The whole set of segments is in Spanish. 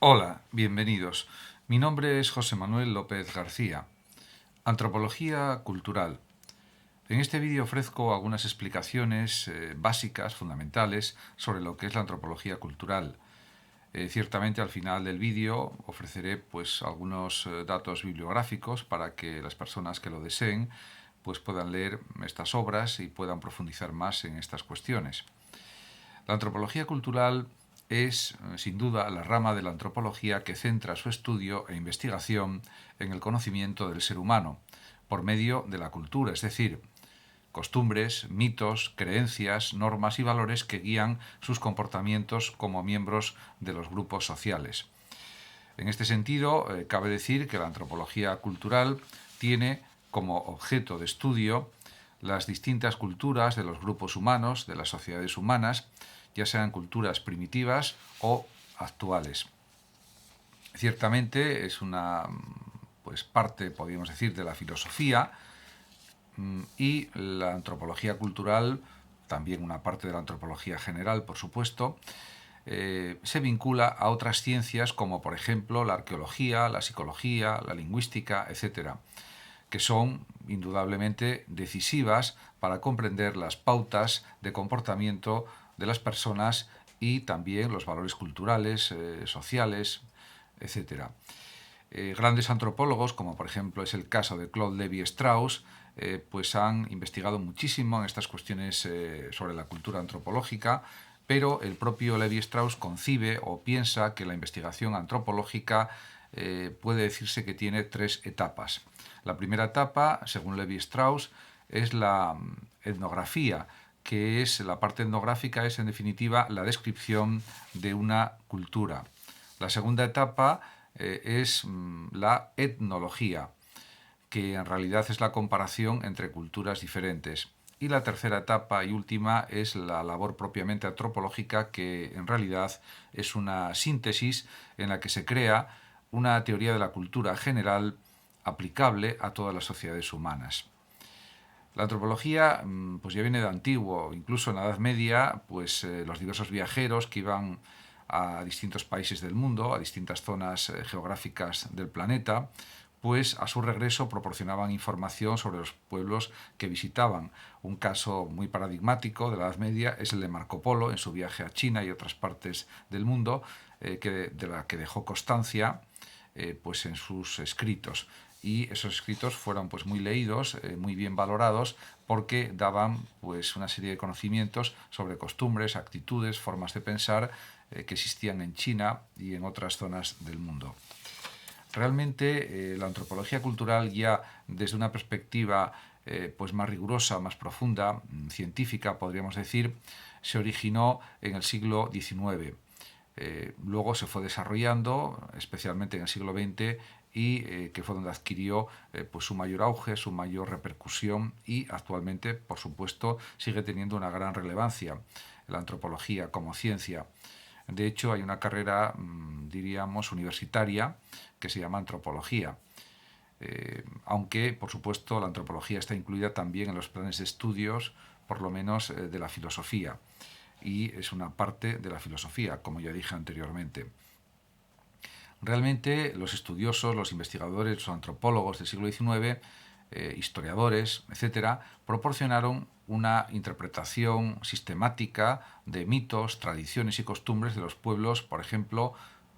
Hola, bienvenidos. Mi nombre es José Manuel López García. Antropología cultural. En este vídeo ofrezco algunas explicaciones básicas, fundamentales, sobre lo que es la antropología cultural. Ciertamente al final del vídeo ofreceré pues algunos datos bibliográficos para que las personas que lo deseen pues puedan leer estas obras y puedan profundizar más en estas cuestiones. La antropología cultural es, sin duda, la rama de la antropología que centra su estudio e investigación en el conocimiento del ser humano, por medio de la cultura, es decir, costumbres, mitos, creencias, normas y valores que guían sus comportamientos como miembros de los grupos sociales. En este sentido, cabe decir que la antropología cultural tiene como objeto de estudio las distintas culturas de los grupos humanos, de las sociedades humanas, ya sean culturas primitivas o actuales. Ciertamente es una pues, parte, podríamos decir, de la filosofía, y la antropología cultural, también una parte de la antropología general, por supuesto, se vincula a otras ciencias como por ejemplo la arqueología, la psicología, la lingüística, etcétera, que son indudablemente decisivas para comprender las pautas de comportamiento de las personas y también los valores culturales, sociales, etcétera. Grandes antropólogos, como por ejemplo es el caso de Claude Lévi-Strauss, pues han investigado muchísimo en estas cuestiones sobre la cultura antropológica, pero el propio Lévi-Strauss concibe o piensa que la investigación antropológica puede decirse que tiene tres etapas. La primera etapa, según Lévi-Strauss, es la etnografía, que es la parte etnográfica, es en definitiva la descripción de una cultura. La segunda etapa es la etnología, que en realidad es la comparación entre culturas diferentes. Y la tercera etapa y última es la labor propiamente antropológica, que en realidad es una síntesis en la que se crea una teoría de la cultura general aplicable a todas las sociedades humanas. La antropología pues ya viene de antiguo, incluso en la Edad Media, pues los diversos viajeros que iban a distintos países del mundo, a distintas zonas geográficas del planeta, pues a su regreso proporcionaban información sobre los pueblos que visitaban. Un caso muy paradigmático de la Edad Media es el de Marco Polo en su viaje a China y otras partes del mundo, de la que dejó constancia pues en sus escritos, y esos escritos fueron pues muy leídos, muy bien valorados, porque daban pues una serie de conocimientos sobre costumbres, actitudes, formas de pensar que existían en China y en otras zonas del mundo. Realmente la antropología cultural, ya desde una perspectiva pues más rigurosa, más profunda, científica, podríamos decir, se originó en el siglo XIX. Luego se fue desarrollando, especialmente en el siglo XX, y que fue donde adquirió pues su mayor auge, su mayor repercusión, y actualmente, por supuesto, sigue teniendo una gran relevancia la antropología como ciencia. De hecho, hay una carrera, diríamos, universitaria que se llama antropología. Aunque, por supuesto, la antropología está incluida también en los planes de estudios, por lo menos de la filosofía, y es una parte de la filosofía, como ya dije anteriormente. Realmente los estudiosos, los investigadores, los antropólogos del siglo XIX, historiadores, etcétera, proporcionaron una interpretación sistemática de mitos, tradiciones y costumbres de los pueblos, por ejemplo,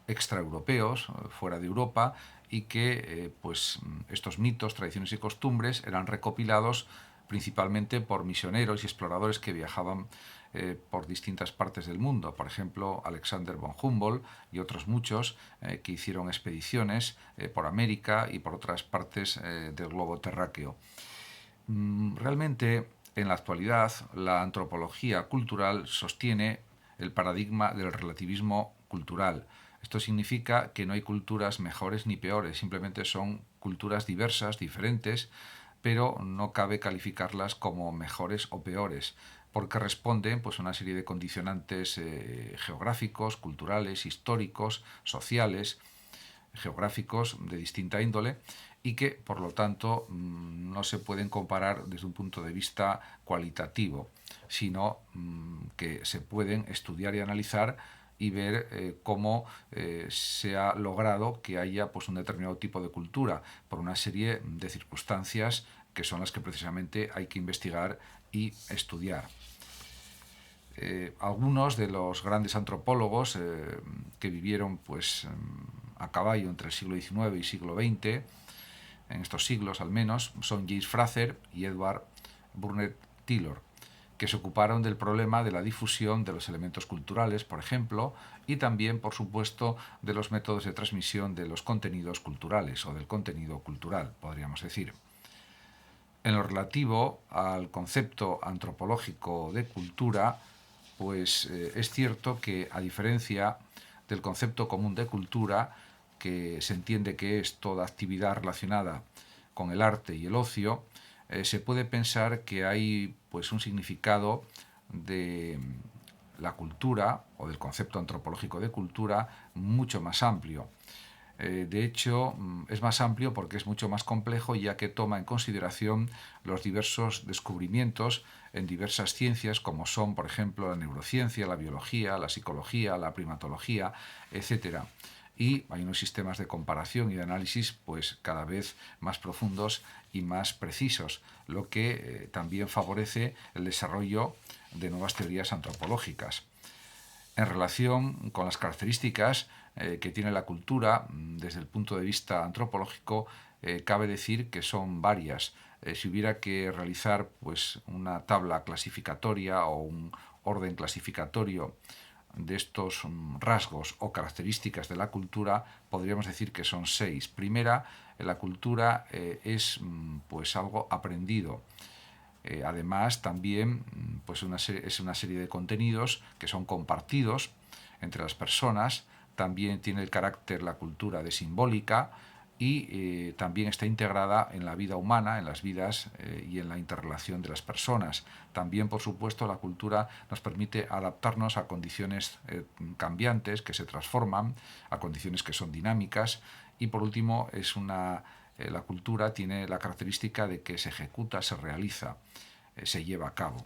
extraeuropeos, fuera de Europa, y que pues estos mitos, tradiciones y costumbres eran recopilados principalmente por misioneros y exploradores que viajaban por distintas partes del mundo. Por ejemplo, Alexander von Humboldt y otros muchos que hicieron expediciones por América y por otras partes del globo terráqueo. Realmente, en la actualidad, la antropología cultural sostiene el paradigma del relativismo cultural. Esto significa que no hay culturas mejores ni peores, simplemente son culturas diversas, diferentes, pero no cabe calificarlas como mejores o peores, porque responden pues, a una serie de condicionantes geográficos, culturales, históricos, sociales, geográficos de distinta índole, y que, por lo tanto, no se pueden comparar desde un punto de vista cualitativo, sino que se pueden estudiar y analizar y ver cómo se ha logrado que haya pues, un determinado tipo de cultura por una serie de circunstancias que son las que precisamente hay que investigar y estudiar. Algunos de los grandes antropólogos que vivieron pues, a caballo entre el siglo XIX y siglo XX, en estos siglos al menos, son James Frazer y Edward Burnett Tylor, que se ocuparon del problema de la difusión de los elementos culturales, por ejemplo, y también, por supuesto, de los métodos de transmisión de los contenidos culturales o del contenido cultural, podríamos decir. En lo relativo al concepto antropológico de cultura, pues es cierto que, a diferencia del concepto común de cultura, que se entiende que es toda actividad relacionada con el arte y el ocio, se puede pensar que hay pues, un significado de la cultura o del concepto antropológico de cultura mucho más amplio. De hecho, es más amplio porque es mucho más complejo, ya que toma en consideración los diversos descubrimientos en diversas ciencias, como son, por ejemplo, la neurociencia, la biología, la psicología, la primatología, etc. Y hay unos sistemas de comparación y de análisis pues, cada vez más profundos y más precisos, lo que también favorece el desarrollo de nuevas teorías antropológicas. En relación con las características que tiene la cultura desde el punto de vista antropológico, cabe decir que son varias. Si hubiera que realizar pues, una tabla clasificatoria o un orden clasificatorio de estos rasgos o características de la cultura, podríamos decir que son 6. Primera, la cultura es pues, algo aprendido. Además, también pues es una serie de contenidos que son compartidos entre las personas. También tiene el carácter, la cultura, de simbólica, y también está integrada en la vida humana, en las vidas y en la interrelación de las personas. También, por supuesto, la cultura nos permite adaptarnos a condiciones cambiantes, que se transforman, a condiciones que son dinámicas, y por último la cultura tiene la característica de que se ejecuta, se realiza, se lleva a cabo.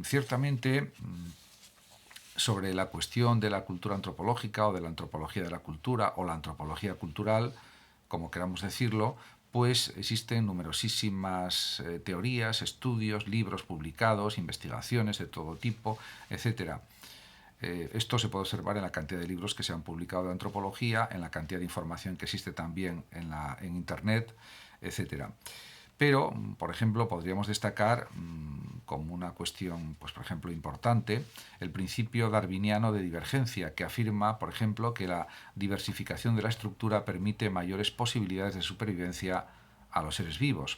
Ciertamente, sobre la cuestión de la cultura antropológica o de la antropología de la cultura o la antropología cultural, como queramos decirlo, pues existen numerosísimas teorías, estudios, libros publicados, investigaciones de todo tipo, etc. Esto se puede observar en la cantidad de libros que se han publicado de antropología, en la cantidad de información que existe también en Internet, etc. Pero, por ejemplo, podríamos destacar como una cuestión, pues, por ejemplo, importante, el principio darwiniano de divergencia, que afirma, por ejemplo, que la diversificación de la estructura permite mayores posibilidades de supervivencia a los seres vivos.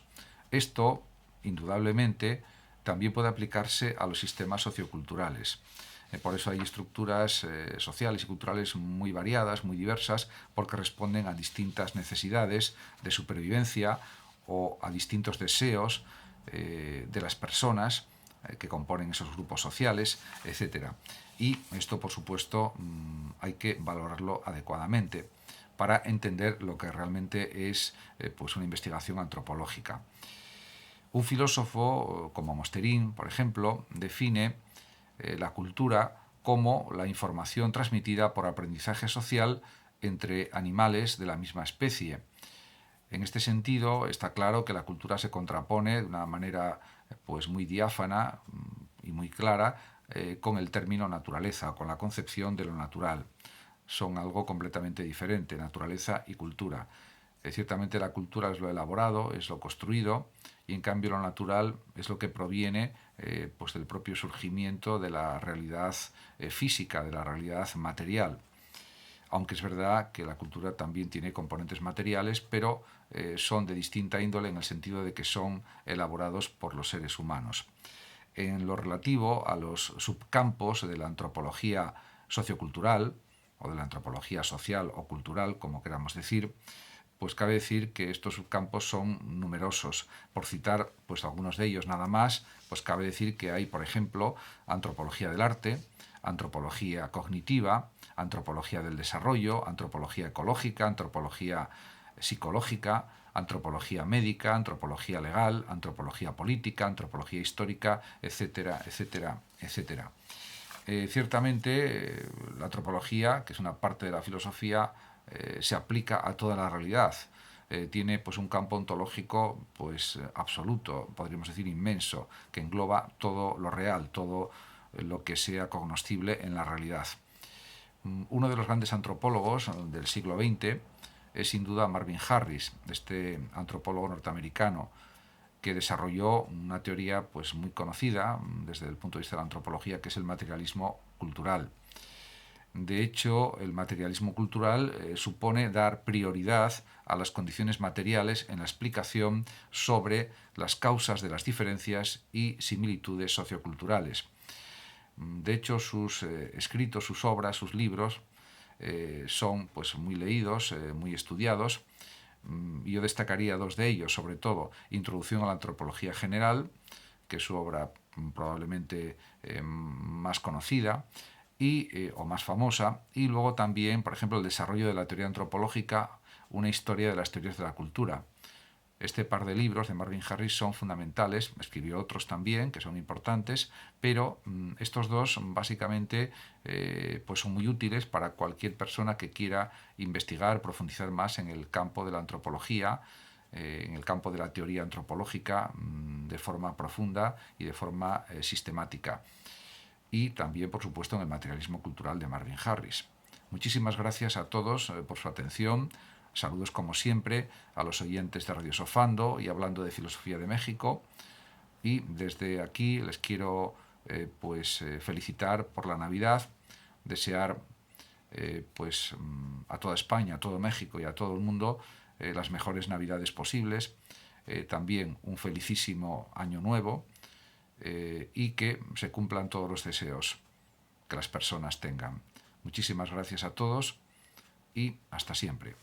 Esto, indudablemente, también puede aplicarse a los sistemas socioculturales. Por eso hay estructuras sociales y culturales muy variadas, muy diversas, porque responden a distintas necesidades de supervivencia o a distintos deseos de las personas que componen esos grupos sociales, etc. Y esto, por supuesto, hay que valorarlo adecuadamente para entender lo que realmente es pues una investigación antropológica. Un filósofo como Mosterin, por ejemplo, define la cultura como la información transmitida por aprendizaje social entre animales de la misma especie. En este sentido, está claro que la cultura se contrapone de una manera pues, muy diáfana y muy clara con el término naturaleza, con la concepción de lo natural. Son algo completamente diferente, naturaleza y cultura. Ciertamente la cultura es lo elaborado, es lo construido, y en cambio lo natural es lo que proviene pues del propio surgimiento de la realidad física, de la realidad material. Aunque es verdad que la cultura también tiene componentes materiales, pero son de distinta índole en el sentido de que son elaborados por los seres humanos. En lo relativo a los subcampos de la antropología sociocultural, o de la antropología social o cultural, como queramos decir, pues cabe decir que estos subcampos son numerosos. Por citar pues algunos de ellos nada más, pues cabe decir que hay, por ejemplo, antropología del arte, antropología cognitiva, antropología del desarrollo, antropología ecológica, antropología psicológica, antropología médica, antropología legal, antropología política, antropología histórica, etcétera, etcétera, etcétera. ciertamente la antropología, que es una parte de la filosofía, se aplica a toda la realidad. Tiene pues un campo ontológico pues absoluto, podríamos decir inmenso, que engloba todo lo real, todo lo que sea cognoscible en la realidad. Uno de los grandes antropólogos del siglo XX es sin duda Marvin Harris, este antropólogo norteamericano que desarrolló una teoría pues muy conocida desde el punto de vista de la antropología, que es el materialismo cultural. De hecho, el materialismo cultural supone dar prioridad a las condiciones materiales en la explicación sobre las causas de las diferencias y similitudes socioculturales. De hecho, sus escritos, sus obras, sus libros son pues, muy leídos, muy estudiados. Yo destacaría dos de ellos, sobre todo Introducción a la Antropología General, que es su obra probablemente más conocida o más famosa, y luego también, por ejemplo, El desarrollo de la teoría antropológica, una historia de las teorías de la cultura. Este par de libros de Marvin Harris son fundamentales, escribió otros también que son importantes, pero estos dos básicamente pues son muy útiles para cualquier persona que quiera investigar, profundizar más en el campo de la antropología, en el campo de la teoría antropológica de forma profunda y de forma sistemática. Y también, por supuesto, en el materialismo cultural de Marvin Harris. Muchísimas gracias a todos por su atención. Saludos como siempre a los oyentes de Radio Sofando y Hablando de Filosofía de México. Y desde aquí les quiero felicitar por la Navidad, desear a toda España, a todo México y a todo el mundo las mejores Navidades posibles. También un felicísimo Año Nuevo y que se cumplan todos los deseos que las personas tengan. Muchísimas gracias a todos y hasta siempre.